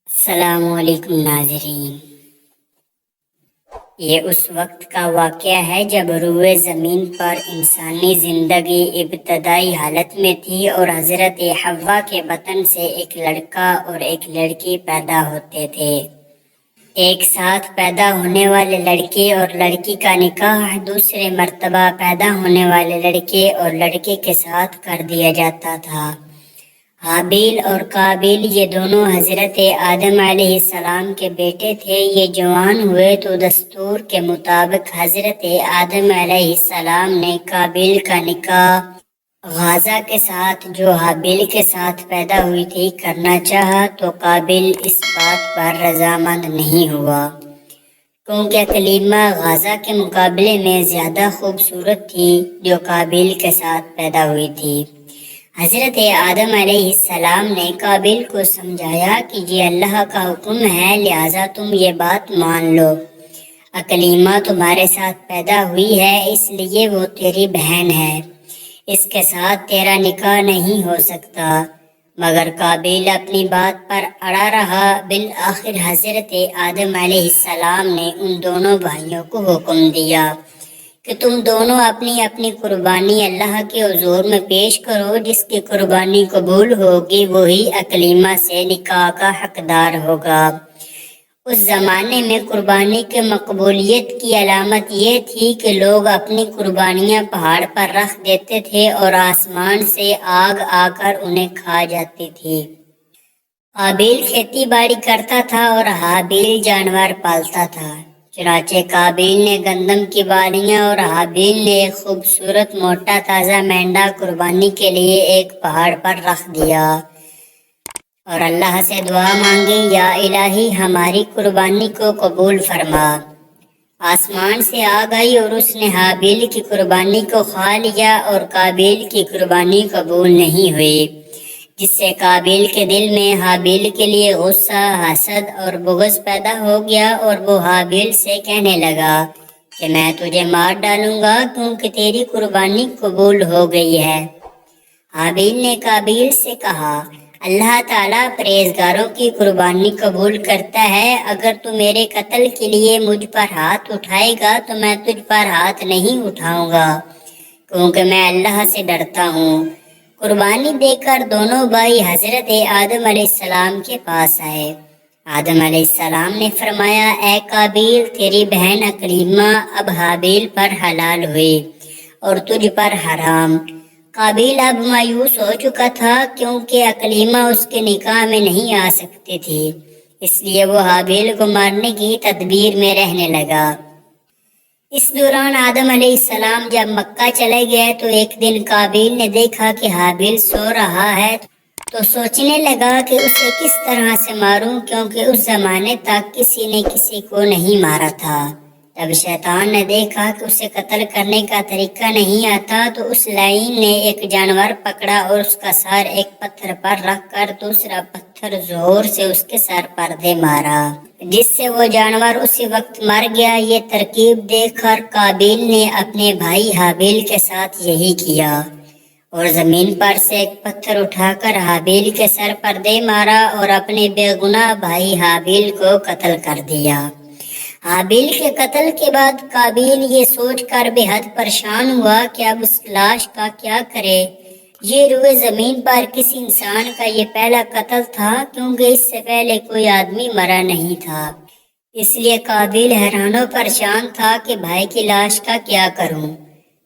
السلام علیکم ناظرین، یہ اس وقت کا واقعہ ہے جب روئے زمین پر انسانی زندگی ابتدائی حالت میں تھی اور حضرت حوا کے بطن سے ایک لڑکا اور ایک لڑکی پیدا ہوتے تھے۔ ایک ساتھ پیدا ہونے والے لڑکے اور لڑکی کا نکاح دوسرے مرتبہ پیدا ہونے والے لڑکے اور لڑکے کے ساتھ کر دیا جاتا تھا۔ حابیل اور قابیل یہ دونوں حضرت آدم علیہ السلام کے بیٹے تھے۔ یہ جوان ہوئے تو دستور کے مطابق حضرت آدم علیہ السلام نے قابیل کا نکاح غازہ کے ساتھ، جو حابیل کے ساتھ پیدا ہوئی تھی، کرنا چاہا تو قابیل اس بات پر رضامند نہیں ہوا، کیونکہ کلیمہ غازہ کے مقابلے میں زیادہ خوبصورت تھی جو قابیل کے ساتھ پیدا ہوئی تھی۔ حضرت آدم علیہ السلام نے قابیل کو سمجھایا کہ یہ اللہ کا حکم ہے، لہٰذا تم یہ بات مان لو۔ اکلیمہ تمہارے ساتھ پیدا ہوئی ہے، اس لیے وہ تیری بہن ہے، اس کے ساتھ تیرا نکاح نہیں ہو سکتا۔ مگر قابیل اپنی بات پر اڑا رہا۔ بالآخر حضرت آدم علیہ السلام نے ان دونوں بھائیوں کو حکم دیا کہ تم دونوں اپنی اپنی قربانی اللہ کے حضور میں پیش کرو، جس کی قربانی قبول ہوگی وہی اکلیمہ سے نکاح کا حقدار ہوگا۔ اس زمانے میں قربانی کی مقبولیت کی علامت یہ تھی کہ لوگ اپنی قربانیاں پہاڑ پر رکھ دیتے تھے اور آسمان سے آگ آ کر انہیں کھا جاتی تھی۔ قابیل کھیتی باڑی کرتا تھا اور حابیل جانور پالتا تھا۔ چنانچہ قابیل نے گندم کی بالیاں اور حابیل نے ایک خوبصورت موٹا تازہ مینڈا قربانی کے لیے ایک پہاڑ پر رکھ دیا اور اللہ سے دعا مانگی، یا الہی ہماری قربانی کو قبول فرما۔ آسمان سے آگ آئی اور اس نے حابیل کی قربانی کو کھا لیا اور قابیل کی قربانی قبول نہیں ہوئی، جس سے قابیل کے دل میں حابیل کے لیے غصہ، حسد اور بغض پیدا ہو گیا اور وہ حابیل سے کہنے لگا کہ میں تجھے مار ڈالوں گا کیونکہ تیری قربانی قبول ہو گئی ہے۔ حابیل نے قابیل سے کہا، اللہ تعالیٰ پرہیزگاروں کی قربانی قبول کرتا ہے، اگر تو میرے قتل کے لیے مجھ پر ہاتھ اٹھائے گا تو میں تجھ پر ہاتھ نہیں اٹھاؤں گا، کیونکہ میں اللہ سے ڈرتا ہوں۔ قربانی دے کر دونوں بھائی حضرت آدم علیہ السلام کے پاس آئے۔ آدم علیہ السلام نے فرمایا، اے قابیل، تیری بہن اکلیمہ اب حابیل پر حلال ہوئی اور تجھ پر حرام۔ قابیل اب مایوس ہو چکا تھا کیونکہ اکلیمہ اس کے نکاح میں نہیں آ سکتی تھی، اس لیے وہ حابیل کو مارنے کی تدبیر میں رہنے لگا۔ اس دوران آدم علیہ السلام جب مکہ چلے گئے تو ایک دن قابیل نے دیکھا کہ حابیل سو رہا ہے تو سوچنے لگا کہ اسے کس طرح سے ماروں، کیونکہ اس زمانے تک کسی نے کسی کو نہیں مارا تھا۔ جب شیطان نے دیکھا کہ اسے قتل کرنے کا طریقہ نہیں آتا تو اس لعین نے ایک جانور پکڑا اور اس کا سر ایک پتھر پر رکھ کر دوسرا پتھر زور سے اس کے سر پر دے مارا، جس سے وہ جانور اسی وقت مر گیا۔ یہ ترکیب دیکھ کر قابیل نے اپنے بھائی حابیل کے ساتھ یہی کیا اور زمین پر سے ایک پتھر اٹھا کر حابیل کے سر پر دے مارا اور اپنے بے گناہ بھائی حابیل کو قتل کر دیا۔ حابیل کے قتل کے بعد قابیل یہ سوچ کر بے حد پریشان ہوا کہ اب اس لاش کا کیا کرے۔ یہ روئے زمین پر کسی انسان کا یہ پہلا قتل تھا، کیونکہ اس سے پہلے کوئی آدمی مرا نہیں تھا۔ اس لیے قابیل حیران و پریشان تھا کہ بھائی کی لاش کا کیا کروں۔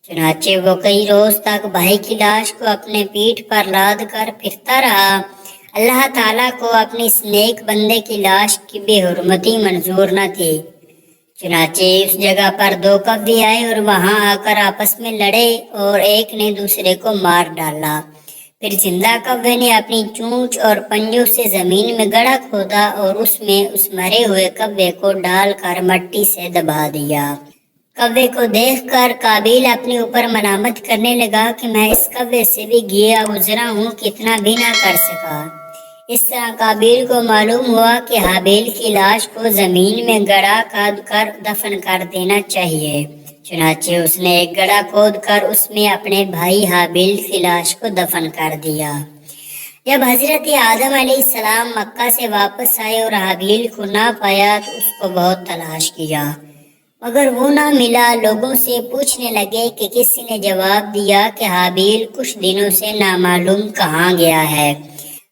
چنانچہ وہ کئی روز تک بھائی کی لاش کو اپنے پیٹھ پر لاد کر پھرتا رہا۔ اللہ تعالیٰ کو اپنی اس نیک بندے کی لاش کی بے حرمتی منظور نہ تھی، چنانچہ اس جگہ پر دو کوے آئے اور وہاں آ کر آپس میں لڑے اور ایک نے دوسرے کو مار ڈالا۔ پھر زندہ کوے نے اپنی چونچ اور پنجوں سے زمین میں گڑھا کھودا اور اس میں اس مرے ہوئے کوے کو ڈال کر مٹی سے دبا دیا۔ کوے کو دیکھ کر قابیل اپنے اوپر ملامت کرنے لگا کہ میں اس کوے سے بھی گیا گزرا ہوں، کتنا بھی نہ کر سکا۔ اس طرح قابیل کو معلوم ہوا کہ حابیل کی لاش کو زمین میں گڑھا کھود کر دفن کر دینا چاہیے، چنانچہ اس نے ایک گڑھا کھود کر اس میں اپنے بھائی حابیل کی لاش کو دفن کر دیا۔ جب حضرت آدم علیہ السلام مکہ سے واپس آئے اور حابیل کو نہ پایا تو اس کو بہت تلاش کیا، مگر وہ نہ ملا۔ لوگوں سے پوچھنے لگے کہ کسی نے جواب دیا کہ حابیل کچھ دنوں سے نامعلوم کہاں گیا ہے۔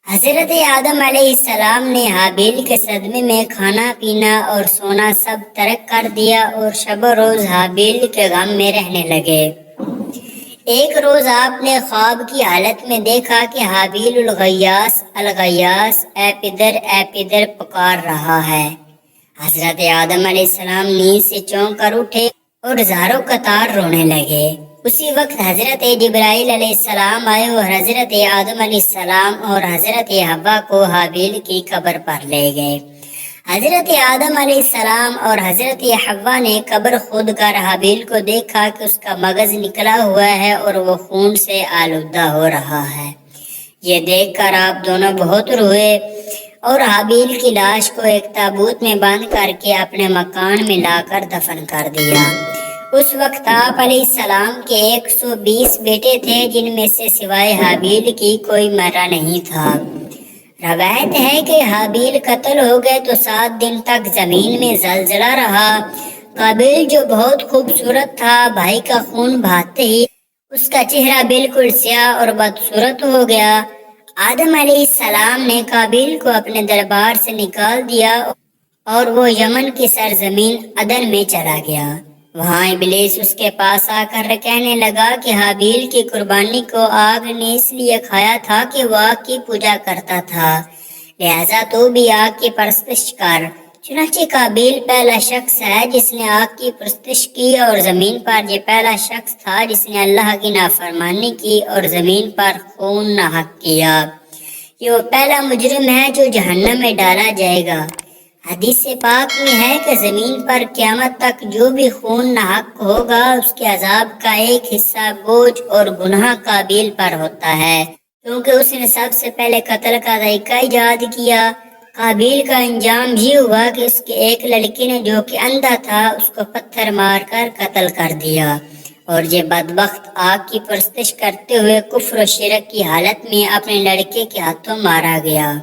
حضرت آدم علیہ السلام نے حابیل کے صدمے میں کھانا پینا اور سونا سب ترک کر دیا اور شب و روز حابیل کے غم میں رہنے لگے۔ ایک روز آپ نے خواب کی حالت میں دیکھا کہ حابیل الغیاس الغیاس اے پدر پکار رہا ہے۔ حضرت آدم علیہ السلام نیند سے چونک کر اٹھے اور زاروں قطار رونے لگے۔ اسی وقت حضرت جبرائیل علیہ السلام آئے اور حضرت آدم علیہ السلام اور حضرت حوا کو حابیل کی قبر پر لے گئے۔ حضرت آدم علیہ السلام اور حضرت حوا نے قبر کھود کر حابیل کو دیکھا کہ اس کا مغز نکلا ہوا ہے اور وہ خون سے آلودہ ہو رہا ہے۔ یہ دیکھ کر آپ دونوں بہت روئے اور حابیل کی لاش کو ایک تابوت میں باندھ کر کے اپنے مکان میں لا کر دفن کر دیا۔ اس وقت آپ علیہ السلام کے 120 بیٹے تھے، جن میں سے سوائے حابیل کی کوئی مرا نہیں تھا۔ روایت ہے کہ حابیل قتل ہو گئے تو 7 دن تک زمین میں زلزلہ رہا۔ قابیل جو بہت خوبصورت تھا، بھائی کا خون بہاتے ہی اس کا چہرہ بالکل سیاہ اور بدصورت ہو گیا۔ آدم علیہ السلام نے قابیل کو اپنے دربار سے نکال دیا اور وہ یمن کی سرزمین عدن میں چلا گیا۔ وہاں ابلیس اس کے پاس آ کر کہنے لگا کہ حابیل کی قربانی کو آگ نے اس لیے کھایا تھا کہ وہ آگ کی پوجا کرتا تھا، لہذا تو بھی آگ کی پرستش کر۔ چنانچہ قابیل پہلا شخص ہے جس نے آگ کی پرستش کی، اور زمین پر یہ پہلا شخص تھا جس نے اللہ کی نافرمانی کی اور زمین پر خون ناحق کیا۔ یہ وہ پہلا مجرم ہے جو جہنم میں ڈالا جائے گا۔ حدیث پاک میں ہے کہ زمین پر قیامت تک جو بھی خون ناحق ہوگا اس کے عذاب کا ایک حصہ بوجھ اور گناہ قابیل پر ہوتا ہے، کیونکہ اس نے سب سے پہلے قتل کا طریقہ ایجاد کیا۔ قابیل کا انجام یہ ہوا کہ اس کے ایک لڑکے نے جو کہ اندھا تھا اس کو پتھر مار کر قتل کر دیا، اور یہ بدبخت آگ کی پرستش کرتے ہوئے کفر و شرک کی حالت میں اپنے لڑکے کے ہاتھوں مارا گیا۔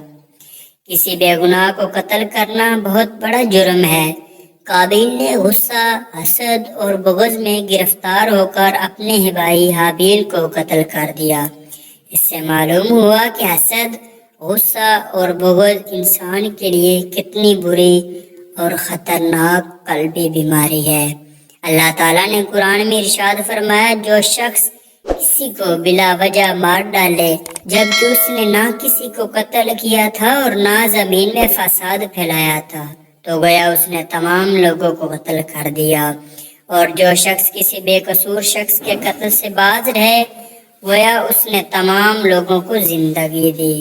کسی بے گناہ کو قتل کرنا بہت بڑا جرم ہے۔ قابیل نے غصہ، حسد اور بغض میں گرفتار ہو کر اپنے ہی بھائی حابیل کو قتل کر دیا۔ اس سے معلوم ہوا کہ حسد، غصہ اور بغض انسان کے لیے کتنی بری اور خطرناک قلبی بیماری ہے۔ اللہ تعالیٰ نے قرآن میں ارشاد فرمایا، جو شخص کسی کو بلا وجہ مار ڈالے جبکہ اس نے نہ کسی کو قتل کیا تھا اور نہ زمین میں فساد پھیلایا تھا، تو گویا اس نے تمام لوگوں کو قتل کر دیا۔ اور جو شخص کسی بے قصور شخص کے قتل سے باز رہے، گویا اس نے تمام لوگوں کو زندگی دی۔